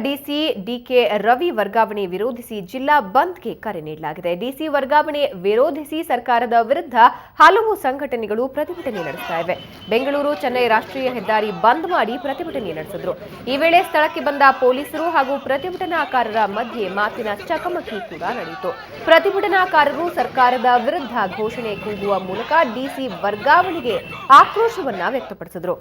DC DK Ravi ವರ್ಗಾವಣೆ ವಿರೋಧಿಸಿ ಜಿಲ್ಲಾ ಬಂದ್ಗೆ ಕರೆ ನೀಡಲಾಗಿದೆ. ಡಿಸಿ ವರ್ಗಾವಣೆ ವಿರೋಧಿಸಿ ಸರ್ಕಾರದ ವಿರುದ್ಧ ಹಲವು ಸಂಘಟನೆಗಳು ಪ್ರತಿಭಟನೆ ನಡೆಸ್ತಾ ಇವೆ. ಬೆಂಗಳೂರು ಚೆನ್ನೈ ರಾಷ್ಟ್ರೀಯ ಹೆದ್ದಾರಿ ಬಂದ್ ಮಾಡಿ ಪ್ರತಿಭಟನೆ ನಡೆಸಿದ್ರು. ಈ ವೇಳೆ ಸ್ಥಳಕ್ಕೆ ಬಂದ ಪೊಲೀಸರು ಹಾಗೂ ಪ್ರತಿಭಟನಾಕಾರರ ಮಧ್ಯೆ ಮಾತಿನ ಚಕಮಕಿ ಕೂಡ ನಡೆಯಿತು. ಪ್ರತಿಭಟನಾಕಾರರು ಸರ್ಕಾರದ ವಿರುದ್ಧ ಘೋಷಣೆ ಕೂಗುವ ಮೂಲಕ ಡಿಸಿ ವರ್ಗಾವಣೆಗೆ ಆಕ್ರೋಶವನ್ನ ವ್ಯಕ್ತಪಡಿಸಿದರು.